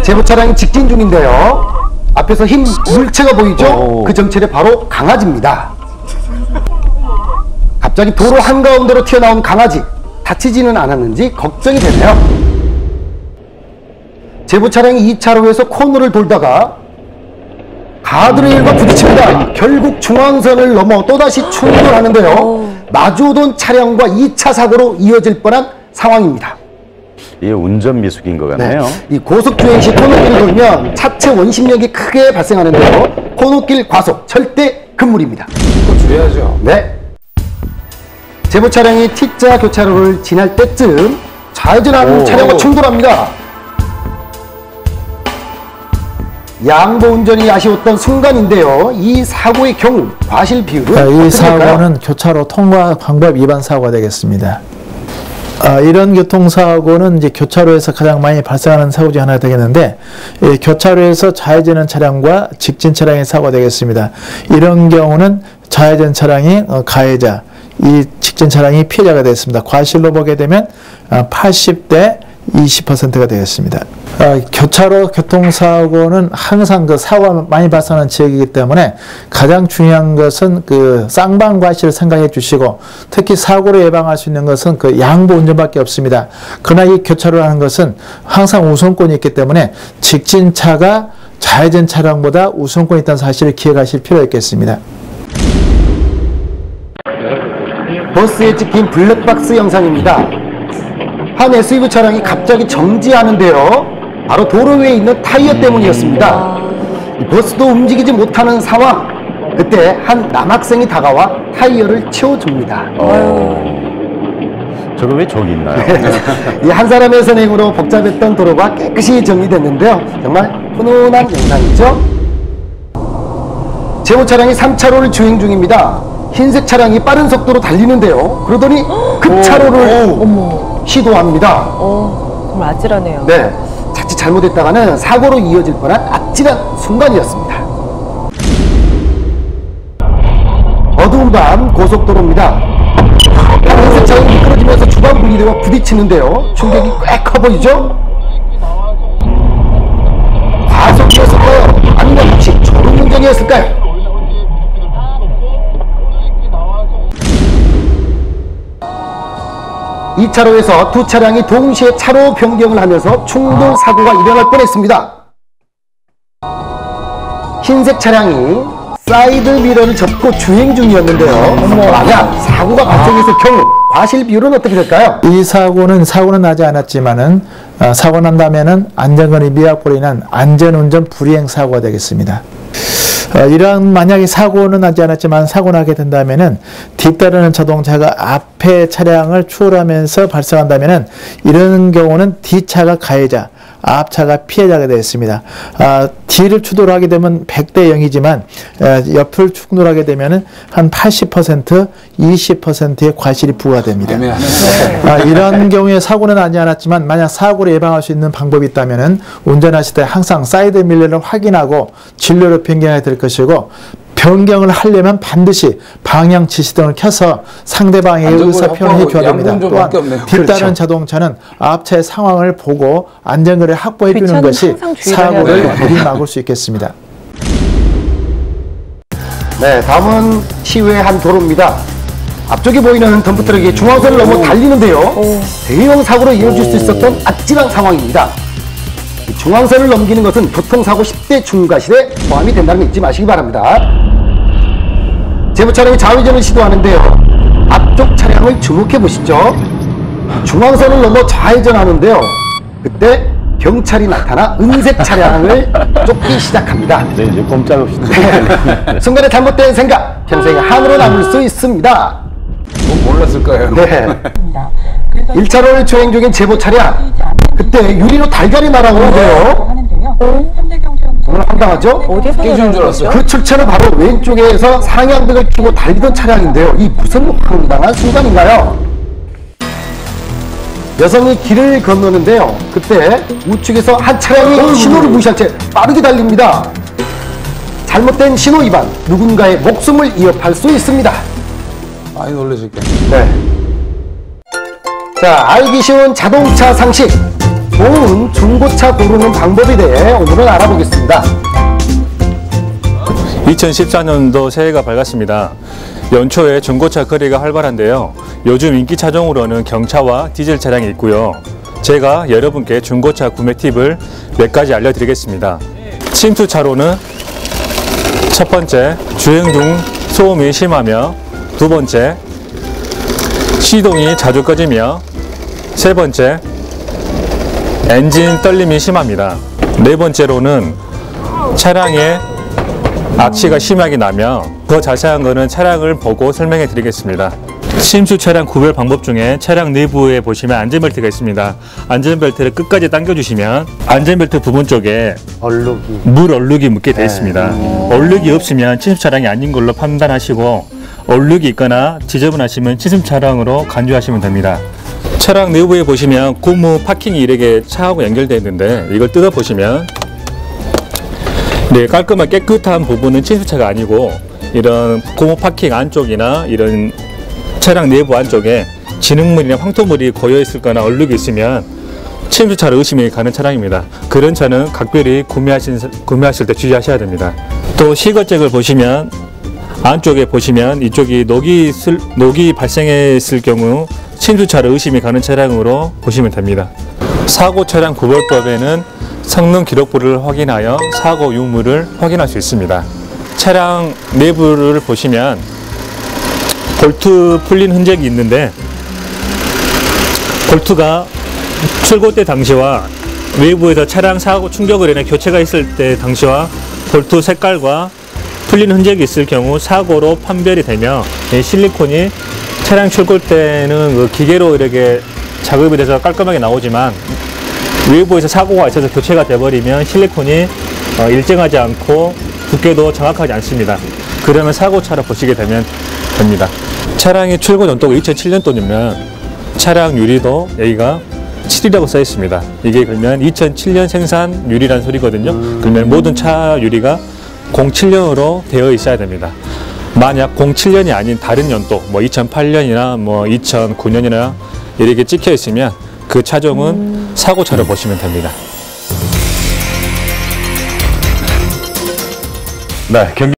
제보 차량이 직진 중인데요. 앞에서 흰 물체가 보이죠? 그 정체는 바로 강아지입니다. 갑자기 도로 한가운데로 튀어나온 강아지. 다치지는 않았는지 걱정이 되네요. 제보 차량이 2차로에서 코너를 돌다가 가드레일과 부딪힙니다. 결국 중앙선을 넘어 또다시 충돌하는데요. 마주오던 차량과 2차 사고로 이어질 뻔한 상황입니다. 이게 운전 미숙인 것 같네요. 네. 이 고속주행 시 코너길을 돌면 차체 원심력이 크게 발생하는데요. 코너길 과속 절대 금물입니다. 또 줄여야죠. 네. 제보 차량이 T자 교차로를 지날 때쯤 좌회전하는 차량과 충돌합니다. 양보 운전이 아쉬웠던 순간인데요. 이 사고의 경우 과실 비율은 이 사고는 교차로 통과 방법 위반 사고가 되겠습니다. 이런 교통사고는 이제 교차로에서 가장 많이 발생하는 사고 중 하나가 되겠는데, 교차로에서 좌회전하는 차량과 직진 차량의 사고가 되겠습니다. 이런 경우는 좌회전 차량이 가해자, 이 직진 차량이 피해자가 되겠습니다. 과실로 보게 되면 80대 20%가 되겠습니다. 교차로 교통사고는 항상 그 사고가 많이 발생하는 지역이기 때문에 가장 중요한 것은 그 쌍방과실을 생각해 주시고, 특히 사고를 예방할 수 있는 것은 그 양보 운전밖에 없습니다. 그러나 이 교차로라는 것은 항상 우선권이 있기 때문에 직진차가 좌회전 차량보다 우선권이 있다는 사실을 기억하실 필요가 있겠습니다. 버스에 찍힌 블랙박스 영상입니다. 한 SUV 차량이 갑자기 정지하는데요. 바로 도로 위에 있는 타이어 때문이었습니다. 버스도 움직이지 못하는 상황. 그때 한 남학생이 다가와 타이어를 채워줍니다. 저거 왜 저기 있나요? 이 한 사람의 선행으로 복잡했던 도로가 깨끗이 정리됐는데요. 정말 훈훈한 영상이죠. 제보 차량이 3차로를 주행 중입니다. 흰색 차량이 빠른 속도로 달리는데요. 그러더니 급차로를 시도합니다. 정말 아찔하네요. 네, 자칫 잘못했다가는 사고로 이어질 뻔한 아찔한 순간이었습니다. 어두운 밤 고속도로입니다. 흰색 차량이 미끄러지면서 주방 분리대와 부딪히는데요. 충격이 꽤 커 보이죠? 과속이었을까요? 아니면 혹시 졸음운전이었을까요? 이 차로에서 두 차량이 동시에 차로 변경을 하면서 충돌 사고가 일어날 뻔했습니다. 흰색 차량이 사이드 미러를 접고 주행 중이었는데요. 만약 사고가 발생했을 경우 과실 비율은 어떻게 될까요? 이 사고는 나지 않았지만은 사고 난다면은 안전거리 미약으로 인한 안전운전 불이행 사고가 되겠습니다. 이러한 만약에 사고는 나지 않았지만 사고 나게 된다면은 뒤따르는 자동차가 앞에 차량을 추월하면서 발생한다면은 이런 경우는 뒤차가 가해자, 앞차가 피해자가 되겠습니다. 뒤를 추돌하게 되면 100대 0이지만 옆을 충돌하게 되면은 한 80%, 20%의 과실이 부과됩니다. 이런 경우에 사고는 나지 않았지만 만약 사고를 예방할 수 있는 방법이 있다면은 운전하실 때 항상 사이드 밀러를 확인하고 진로를 변경해야 될 것이고, 변경을 하려면 반드시 방향 지시등을 켜서 상대방에게 의사 표현을 해줘야 됩니다. 또한 뒤따르는 자동차는 앞차의 상황을 보고 안전거리를 확보해 주는 것이 사고를 미리 막을 수 있겠습니다. 네, 다음은 시외의 한 도로입니다. 앞쪽에 보이는 덤프트럭이 중앙선을 넘어 달리는데요. 대형 사고로 이어질 수 있었던 아찔한 상황입니다. 중앙선을 넘기는 것은 교통사고 10대 중과실에 포함이 된다는 거 잊지 마시기 바랍니다. 제보 차량이 좌회전을 시도하는데요. 앞쪽 차량을 주목해 보시죠. 중앙선을 넘어 좌회전하는데요. 그때 경찰이 나타나 은색 차량을 쫓기 시작합니다. 네, 이제 꼼짝없이. 순간에 잘못된 생각, 평생에 한으로 남을 수 있습니다. 몰랐을 거예요. 네. 1차로를 주행 중인 제보 차량. 그때 유리로 달걀이 날아오는데요. 정말 황당하죠? 어디서 깨지는 줄 알았어요. 그 출처는 바로 왼쪽에서 상향등을 켜고 달리던 차량인데요. 이 무슨 황당한 순간인가요? 여성이 길을 건너는데요. 그때 우측에서 한 차량이 신호를 무시한 채 빠르게 달립니다. 잘못된 신호 위반, 누군가의 목숨을 위협할 수 있습니다. 많이 놀라실 거예요. 네. 자, 알기 쉬운 자동차 상식. 좋은 중고차 고르는 방법에 대해 오늘은 알아보겠습니다. 2014년도 새해가 밝았습니다. 연초에 중고차 거래가 활발한데요. 요즘 인기 차종으로는 경차와 디젤 차량이 있고요. 제가 여러분께 중고차 구매 팁을 몇 가지 알려드리겠습니다. 침투차로는 첫 번째, 주행 중 소음이 심하며, 두 번째, 시동이 자주 꺼지며, 세 번째, 엔진 떨림이 심합니다. 네 번째로는 차량에 악취가 심하게 나며, 더 자세한 거는 차량을 보고 설명해 드리겠습니다. 침수 차량 구별 방법 중에 차량 내부에 보시면 안전벨트가 있습니다. 안전벨트를 끝까지 당겨주시면 안전벨트 부분 쪽에 얼룩이. 물 얼룩이 묻게 되어 있습니다. 얼룩이 없으면 침수 차량이 아닌 걸로 판단하시고, 얼룩이 있거나 지저분하시면 침수 차량으로 간주하시면 됩니다. 차량 내부에 보시면 고무 파킹이 이렇게 차하고 연결되어 있는데, 이걸 뜯어 보시면 네, 깔끔하게 깨끗한 부분은 침수차가 아니고, 이런 고무 파킹 안쪽이나 이런 차량 내부 안쪽에 진흙물이나 황토물이 고여 있거나 얼룩이 있으면 침수차로 의심이 가는 차량입니다. 그런 차는 각별히 구매하실 때 주의하셔야 됩니다. 또 시거잭을 보시면 안쪽에 보시면 이쪽이 녹이 발생했을 경우 침수차로 의심이 가는 차량으로 보시면 됩니다. 사고 차량 구별법에는 성능 기록부를 확인하여 사고 유무를 확인할 수 있습니다. 차량 내부를 보시면 볼트 풀린 흔적이 있는데, 볼트가 출고 때 당시와 외부에서 차량 사고 충격을 인해 교체가 있을 때 당시와 볼트 색깔과 풀린 흔적이 있을 경우 사고로 판별이 되며, 이 실리콘이 차량 출고 때는 그 기계로 이렇게 작업이 돼서 깔끔하게 나오지만, 외부에서 사고가 있어서 교체가 돼버리면 실리콘이 일정하지 않고 두께도 정확하지 않습니다. 그러면 사고차로 보시게 되면 됩니다. 차량의 출고 연도가 2007년도면 차량 유리도 여기가 7이라고 써 있습니다. 이게 그러면 2007년 생산 유리란 소리거든요. 그러면 모든 차 유리가 07년으로 되어 있어야 됩니다. 만약 07년이 아닌 다른 연도, 뭐 2008년이나 뭐 2009년이나 이렇게 찍혀 있으면 그 차종은 사고차로 보시면 됩니다. 네, 경기